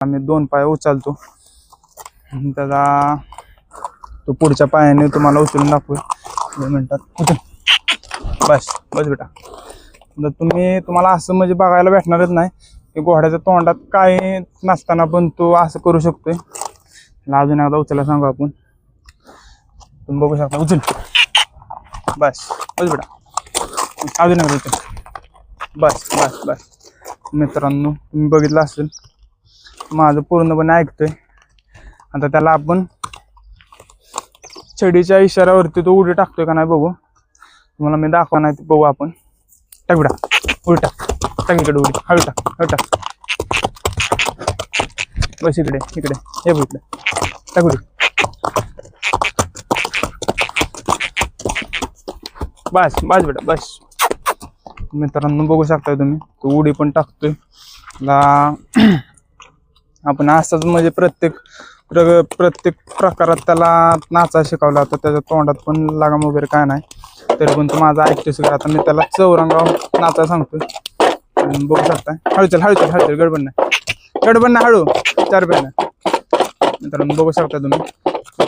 आम्ही 2 पाय उचलतो त्याला तो पुढच्या पायाने तुम्हाला उचलून दाखवेल 2 मिनिटात. बस बस बेटा. तर तुम्हाला असं म्हणजे बघायला भेटणारच नाही की घोड्याच्या तोंडात काय नसताना पण तो असं करू शकतोय. अजून एकदा उचलायला सांगू आपण. तुम्ही बघू शकता. उचल. बस बस बेटा. अजून एकदा उचल. बस बस बस. मित्रांनो तुम्ही बघितलं असेल माझं पूर्णपणे ऐकतोय. आता त्याला आपण छडीच्या इशाऱ्यावरती तो उडी टाकतोय का नाही बघू. तुम्हाला मी दाखवा नाही बघू आपण. टाक बेटा. उडी टाक. टाक इकडे उडी. हळू टाक. हळू टाक. बस इकडे इकडे. हे बघितलं. टाक उडी. बस बस बेटा बस. मित्रांनो बघू शकताय तुम्ही तो उडी पण टाकतोय. आपण असंच म्हणजे प्रत्येक प्रकारात त्याला नाचा शिकवला होता. त्याच्या तोंडात पण लगाम वगैरे काय नाही तरी पण तो माझा ऐकतोय सगळं. आता मी त्याला चौरंगाव नाचा सांगतोय. बघू शकताय. हळू चल हळू चल हळू चल. गडबड नाही हळू. 4 पायानं. मित्रांनो बघू शकता तुम्ही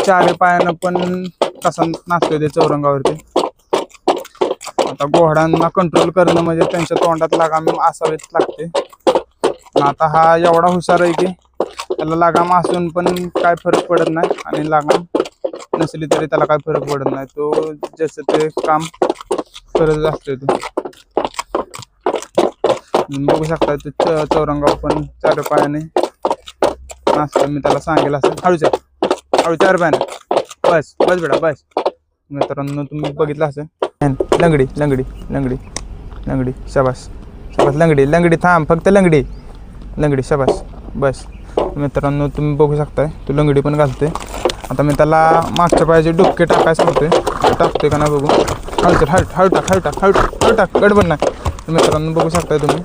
4 पायानं पण कसा नाचतोय ते चौरंगावरती. आता घोड्यांना कंट्रोल करणं म्हणजे त्यांच्या तोंडात लगाम असावेच लागते. आता हा एवढा हुशार आहे की त्याला लगाम असून पण काय फरक पडत नाही आणि लगाम नसली तरी त्याला काय फरक पडत नाही. तो जसं ते काम करत असतोय. तो बघू शकता तो चौरंगाव पण 4 पायाने नाचतो. मी त्याला सांगेल असं. हळूच हळू 4 पायाने. बस बस बेटा बस. मित्रांनो तुम्ही बघितलं असं. लंगडी लंगडी लंगडी लंगडी. शाबास शाबास. लंगडी लंगडी. थांब फक्त लंगडी लंगडी. शाबास बस. मित्रांनो तुम्ही बघू शकताय तो लंगडी पण घालतोय. आता मी त्याला मागच्या पायाचे डुबके टाकायला सांगतोय. टाकतोय का नाही बघू. हळू चल हळू हळू टाक हळू टाक हळू टाक हळू टाक. गडबड नाही. मित्रांनो बघू शकताय तुम्ही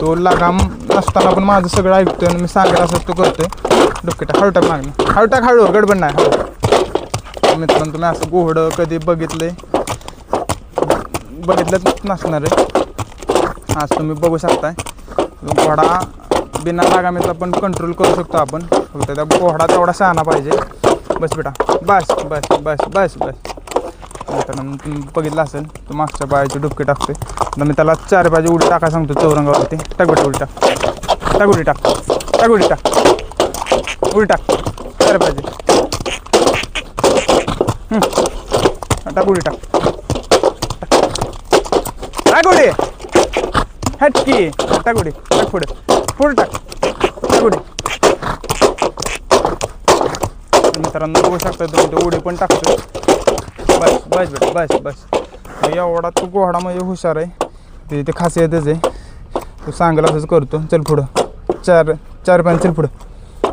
तो लगाम नसताना पण माझं सगळं ऐकतोय आणि मी सांगेल असंच तो करतोय. डुबके टाक हळू टाक. मागणं हळू टाक हळू. गडबड नाही हळू. मित्रांनो तुम्ही असं घोडं कधी बघितलंच नसणार आहे. आज तुम्ही बघू शकताय घोडा बिना लगामीचा पण कंट्रोल करू शकतो आपण. फक्त त्या घोडा तेवढा शहाणा पाहिजे. बस बेटा बस बस बस बस बस. मित्रांनो तुम्ही बघितलं असेल तो मागच्या पायाचे डुबके टाकतोय. आता मी त्याला 4 पायाची उडी टाकायला सांगतो चौरंगावरती. टाक बेटा उडी टाक. टाक उडी टाक. टाक उडी टाक. उडी टाक 4 पायाची. टाक उडी टाक. टाक उडी. हटकी. टाक उडी. टाक पुढे पुढे टाक. टाक उडी. मित्रांनो बघू शकता तुम्ही तो उडी पण टाकतो. बस बस बेटा बस बस. एवढा तो घोडा म्हणजे हुशार आहे. ते खासियतच आहे. तो सांगेल असंच करतो. चल पुढं. 4 पायानं चल पुढं.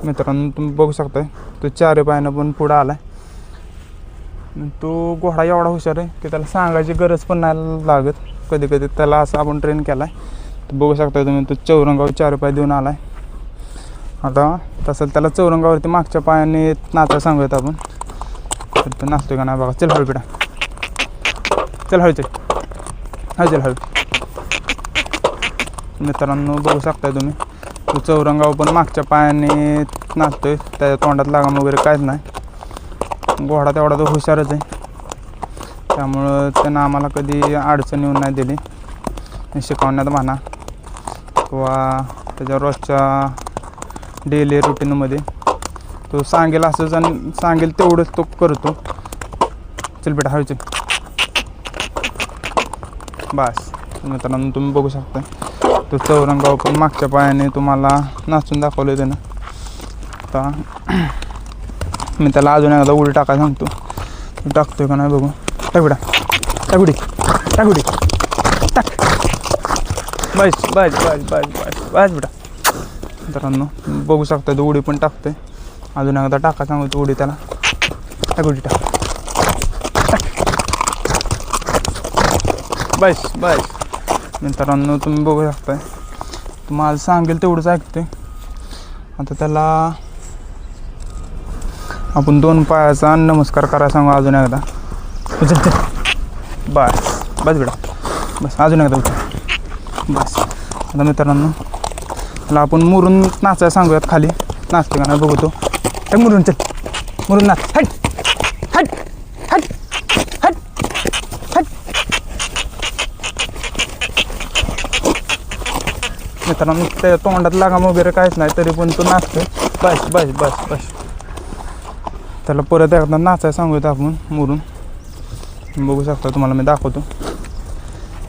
मित्रांनो तुम्ही बघू शकताय तो 4 पायानं पण पुढं आलाय. तो घोडा एवढा हुशार आहे की त्याला सांगायची गरज पण नाही लागत. कधी कधी त्याला असं आपण ट्रेन केला आहे. बघू शकता तुम्ही तो चौरंगावर 4 पाय देऊन आलाय. आता तसं त्याला चौरंगावरती मागच्या पायाने नाचायला सांगूयात आपण. तर तो नाचतोय का नाही बघा. चल हळू बेटा. चल हळू चल हळू चल हळू. मित्रांनो बघू शकताय तुम्ही तो चौरंगाव पण मागच्या पायाने नाचतोय. त्याच्या तोंडात लगाम वगैरे काहीच नाही. घोडा तेवढा तो हुशारच आहे. त्यामुळं त्यानं आम्हाला कधी अडचण येऊन नाही दिली शिकवण्यात म्हणा किंवा त्याच्या रोजच्या डेली रुटीनमध्ये. तो सांगेल असंच आणि सांगेल तेवढंच तो करतो. चल बेटा हळू चल. बस. मित्रांनो तुम्ही बघू शकता तो चौरंगाव पण मागच्या पायाने तुम्हाला नाचून दाखवलं त्यानं. आता मी त्याला अजून एकदा उडी टाकायला सांगतो. टाकतोय का नाही बघू. टाक बेटा. टाक उडी. टाक उडी. टाक. बस बस बस बस बस बस बेटा. मित्रांनो बघू शकता तो उडी पण टाकतोय. अजून एकदा टाका सांगतो उडी त्याला. टाक उडी टाक. बस बस. मित्रांनो तुम्ही बघू शकताय तुम्हाला सांगेल तेवढंच ऐकतोय. आता त्याला आपण 2 पायाचा नमस्कार करायला सांगू अजून एकदा. उचल. बस बस बेटा बस. अजून एकदा उचल. बस. आता मित्रांनो त्याला आपण मुरून नाचायला सांगूयात. खाली नाचते का नाही बघू तो. हे मुरून चल, मुरून नाच. हट हट हट हट हट. मित्रांनो त्या तोंडात लागाम वगैरे काहीच नाही तरी पण तो नाचतोय. बस बस बस बस. त्याला परत एकदा नाचायला सांगूयात आपण मुरून. बघू शकता, तुम्हाला मी दाखवतो.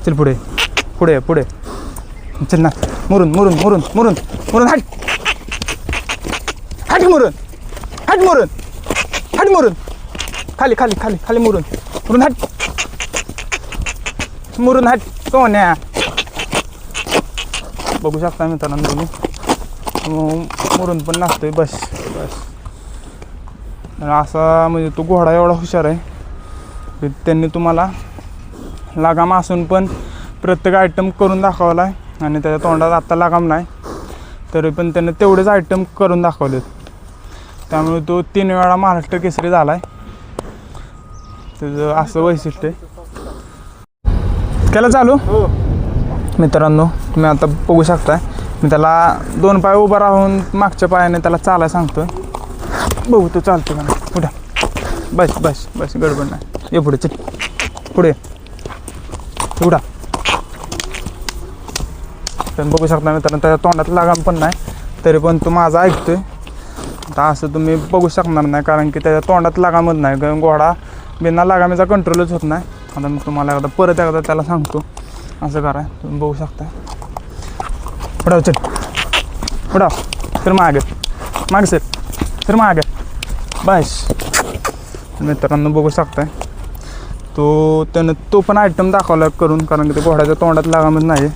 चल पुढे पुढे पुढे चल ना. मुरून मुरून मुरून मुरून मुरून. हट हट मुरून. हट मुरून. हट मुरून. खाली खाली खाली खाली मुरून मुरून. हट मुरून. हट कोण्या. बघू शकता मित्रांनो तुम्ही मुरून पण नाचतोय. बस बस. असा म्हणजे तो घोडा एवढा हुशार आहे की त्यांनी तुम्हाला लागाम असून पण प्रत्येक आयटम करून दाखवला आहे. आणि त्याच्या तोंडात आत्ता लागाम नाही तरी पण त्याने तेवढेच आयटम करून दाखवलेत. त्यामुळे तो 3 वेळा महाराष्ट्र केसरी झाला आहे. त्याचं असं वैशिष्ट्य आहे. केलं चालू. मित्रांनो तुम्ही आता बघू शकताय मी त्याला 2 पाय उभा राहून मागच्या पायाने त्याला चालायला सांगतोय. बघू तो चालतो का नाही. उठा. बस बस बस. गडबड नाही. ये पुढे चल. पुढे उडा. पण बघू शकता मित्रांनो त्याच्या तोंडात लागाम पण नाही तरी पण तो माझा ऐकतोय. आता असं तुम्ही बघू शकणार नाही कारण की त्याच्या तोंडात लागामच नाही. कारण घोडा बिना लागामीचा कंट्रोलच होत नाही. आता मी तुम्हाला परत एकदा त्याला सांगतो असं करा. तुम्ही बघू शकता. उडाव चल. उडाव. तर मागे मागे सर. तर मागे. बस. मित्रांनो बघू शकताय तो त्यानं तो पण आयटम दाखवला करून कारण की ते घोड्याच्या तोंडात लागामच नाही.